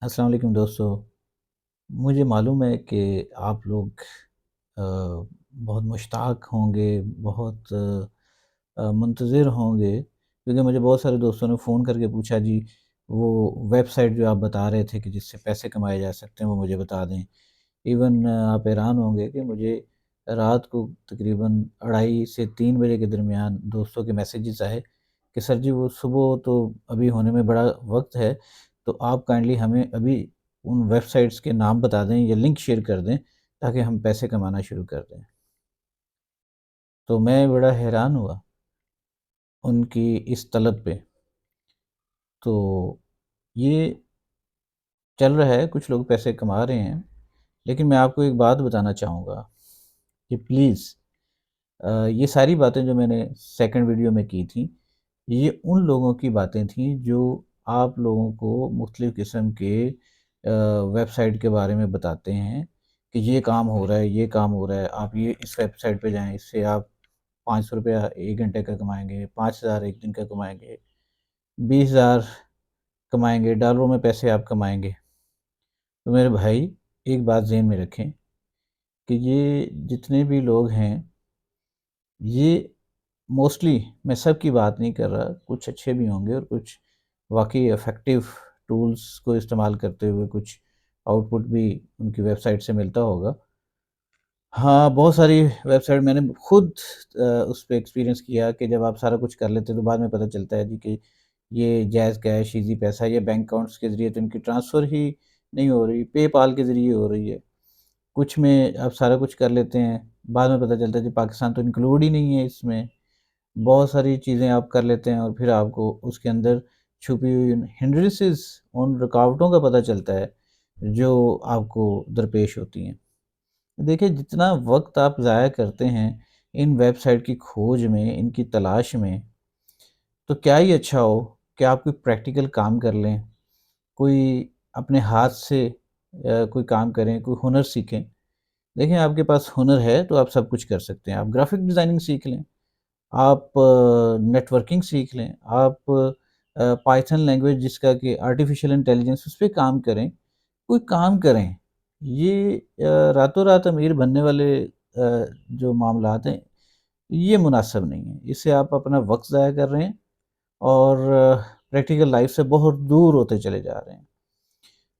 السلام علیکم دوستو، مجھے معلوم ہے کہ آپ لوگ آ، بہت مشتاق ہوں گے، بہت منتظر ہوں گے، کیونکہ مجھے بہت سارے دوستوں نے فون کر کے پوچھا جی وہ ویب سائٹ جو آپ بتا رہے تھے کہ جس سے پیسے کمائے جا سکتے ہیں وہ مجھے بتا دیں۔ ایون آپ حیران ہوں گے کہ مجھے رات کو تقریباً 2:30 سے 3 بجے کے درمیان دوستوں کے میسیجز آئے کہ سر جی وہ صبح تو ابھی ہونے میں بڑا وقت ہے، تو آپ کائنڈلی ہمیں ابھی ان ویب سائٹس کے نام بتا دیں یا لنک شیئر کر دیں تاکہ ہم پیسے کمانا شروع کر دیں۔ تو میں بڑا حیران ہوا ان کی اس طلب پہ۔ تو یہ چل رہا ہے، کچھ لوگ پیسے کما رہے ہیں، لیکن میں آپ کو ایک بات بتانا چاہوں گا کہ پلیز یہ ساری باتیں جو میں نے سیکنڈ ویڈیو میں کی تھیں، یہ ان لوگوں کی باتیں تھیں جو آپ لوگوں کو مختلف قسم کے ویب سائٹ کے بارے میں بتاتے ہیں کہ یہ کام ہو رہا ہے، یہ کام ہو رہا ہے، آپ یہ اس ویب سائٹ پہ جائیں، اس سے آپ 500 روپیہ 1 گھنٹے کا کمائیں گے، 5000 ایک دن کا کمائیں گے، 20,000 کمائیں گے، ڈالروں میں پیسے آپ کمائیں گے۔ تو میرے بھائی ایک بات ذہن میں رکھیں کہ یہ جتنے بھی لوگ ہیں، یہ موسٹلی، میں سب کی بات نہیں کر رہا، کچھ اچھے بھی ہوں گے اور کچھ واقعی افیکٹو ٹولز کو استعمال کرتے ہوئے کچھ آؤٹ پٹ بھی ان کی ویب سائٹ سے ملتا ہوگا۔ ہاں، بہت ساری ویب سائٹ میں نے خود اس پہ ایکسپیرینس کیا کہ جب آپ سارا کچھ کر لیتے تو بعد میں پتہ چلتا ہے جی کہ یہ جائز کیش، ایزی پیسہ یا بینک اکاؤنٹس کے ذریعے تو ان کی ٹرانسفر ہی نہیں ہو رہی، پے پال کے ذریعے ہو رہی ہے۔ کچھ میں آپ سارا کچھ کر لیتے ہیں، بعد میں پتہ چلتا ہے جی پاکستان تو انکلوڈ ہی نہیں ہے اس میں۔ بہت ساری چیزیں آپ کر لیتے ہیں اور پھر آپ کو اس کے اندر چھپی ہوئی ہنڈرنسز، ان رکاوٹوں کا پتہ چلتا ہے جو آپ کو درپیش ہوتی ہیں۔ دیکھیں جتنا وقت آپ ضائع کرتے ہیں ان ویب سائٹ کی کھوج میں، ان کی تلاش میں، تو کیا ہی اچھا ہو کہ آپ کوئی پریکٹیکل کام کر لیں، کوئی اپنے ہاتھ سے کوئی کام کریں، کوئی ہنر سیکھیں۔ دیکھیں آپ کے پاس ہنر ہے تو آپ سب کچھ کر سکتے ہیں، آپ گرافک ڈیزائننگ سیکھ لیں، آپ نیٹ ورکنگ سیکھ لیں، آپ پائتھن لینگویج جس کا کہ آرٹیفیشل انٹیلیجنس، اس پہ کام کریں، کوئی کام کریں۔ یہ راتوں رات امیر بننے والے جو معاملات ہیں، یہ مناسب نہیں ہیں، اس سے آپ اپنا وقت ضائع کر رہے ہیں اور پریکٹیکل لائف سے بہت دور ہوتے چلے جا رہے ہیں۔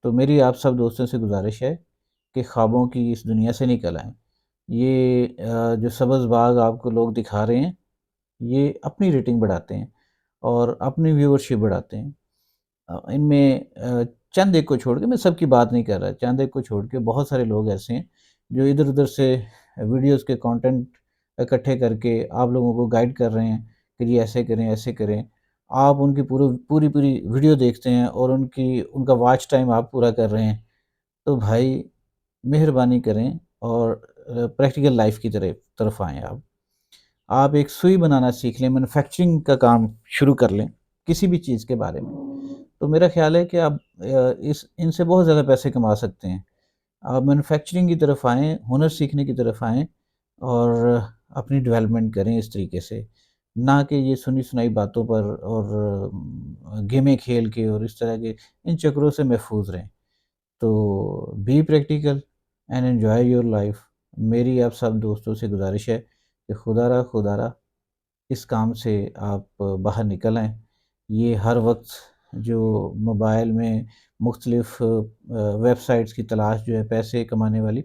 تو میری آپ سب دوستوں سے گزارش ہے کہ خوابوں کی اس دنیا سے نکل آئیں۔ یہ جو سبز باغ آپ کو لوگ دکھا رہے ہیں، یہ اپنی ریٹنگ بڑھاتے ہیں اور اپنی ویورشپ بڑھاتے ہیں۔ ان میں چند ایک کو چھوڑ کے، میں سب کی بات نہیں کر رہا، چند ایک کو چھوڑ کے بہت سارے لوگ ایسے ہیں جو ادھر ادھر سے ویڈیوز کے کانٹینٹ اکٹھے کر کے آپ لوگوں کو گائیڈ کر رہے ہیں کہ جی ایسے کریں ایسے کریں۔ آپ ان کی پوری پوری ویڈیو دیکھتے ہیں اور ان کا واچ ٹائم آپ پورا کر رہے ہیں۔ تو بھائی مہربانی کریں اور پریکٹیکل لائف کی طرف آئیں۔ آپ ایک سوئی بنانا سیکھ لیں، مینوفیکچرنگ کا کام شروع کر لیں کسی بھی چیز کے بارے میں۔ تو میرا خیال ہے کہ آپ ان سے بہت زیادہ پیسے کما سکتے ہیں۔ آپ مینوفیکچرنگ کی طرف آئیں، ہنر سیکھنے کی طرف آئیں اور اپنی ڈیولپمنٹ کریں اس طریقے سے، نہ کہ یہ سنی سنائی باتوں پر اور گیمیں کھیل کے اور اس طرح کے ان چکروں سے محفوظ رہیں۔ تو be practical and enjoy your life. میری آپ سب دوستوں سے گزارش ہے کہ خدا را اس کام سے آپ باہر نکل آئیں۔ یہ ہر وقت جو موبائل میں مختلف ویب سائٹس کی تلاش جو ہے پیسے کمانے والی،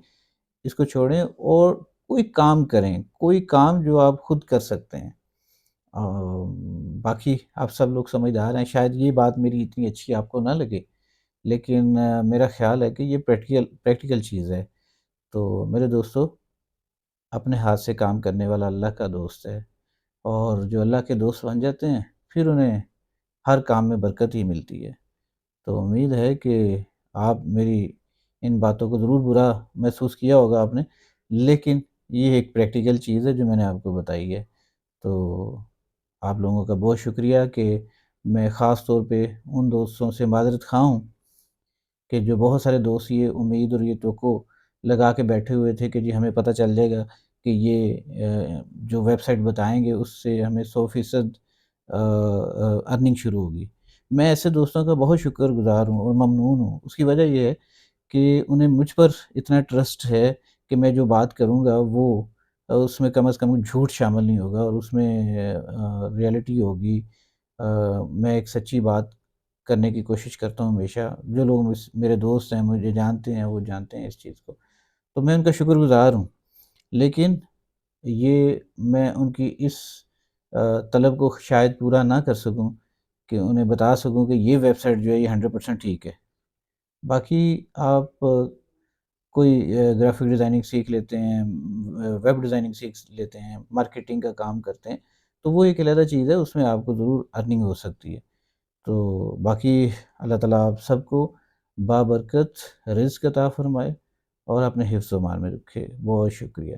اس کو چھوڑیں اور کوئی کام کریں، کوئی کام جو آپ خود کر سکتے ہیں۔ باقی آپ سب لوگ سمجھدار ہیں، شاید یہ بات میری اتنی اچھی آپ کو نہ لگے، لیکن میرا خیال ہے کہ یہ پریکٹیکل چیز ہے۔ تو میرے دوستو، اپنے ہاتھ سے کام کرنے والا اللہ کا دوست ہے، اور جو اللہ کے دوست بن جاتے ہیں پھر انہیں ہر کام میں برکت ہی ملتی ہے۔ تو امید ہے کہ آپ میری ان باتوں کو ضرور برا محسوس کیا ہوگا آپ نے، لیکن یہ ایک پریکٹیکل چیز ہے جو میں نے آپ کو بتائی ہے۔ تو آپ لوگوں کا بہت شکریہ کہ میں خاص طور پہ ان دوستوں سے معذرت خواہ ہوں کہ جو بہت سارے دوست یہ امید اور یہ توقع لگا کے بیٹھے ہوئے تھے کہ جی ہمیں پتہ چل جائے گا کہ یہ جو ویب سائٹ بتائیں گے اس سے ہمیں 100% ارننگ شروع ہوگی۔ میں ایسے دوستوں کا بہت شکر گزار ہوں اور ممنون ہوں۔ اس کی وجہ یہ ہے کہ انہیں مجھ پر اتنا ٹرسٹ ہے کہ میں جو بات کروں گا وہ اس میں کم از کم جھوٹ شامل نہیں ہوگا، اور اس میں ریئلٹی ہوگی۔ میں ایک سچی بات کرنے کی کوشش کرتا ہوں ہمیشہ۔ جو لوگ میرے دوست ہیں، مجھے جانتے ہیں، وہ جانتے ہیں اس چیز کو، تو میں ان کا شکر گزار ہوں۔ لیکن یہ میں ان کی اس طلب کو شاید پورا نہ کر سکوں کہ انہیں بتا سکوں کہ یہ ویب سائٹ جو ہے یہ 100% ٹھیک ہے۔ باقی آپ کوئی گرافک ڈیزائننگ سیکھ لیتے ہیں، ویب ڈیزائننگ سیکھ لیتے ہیں، مارکیٹنگ کا کام کرتے ہیں، تو وہ ایک علیحدہ چیز ہے، اس میں آپ کو ضرور ارننگ ہو سکتی ہے۔ تو باقی اللہ تعالیٰ آپ سب کو بابرکت رزق عطا فرمائے اور اپنے حفظ و امان میں رکھے۔ بہت شکریہ۔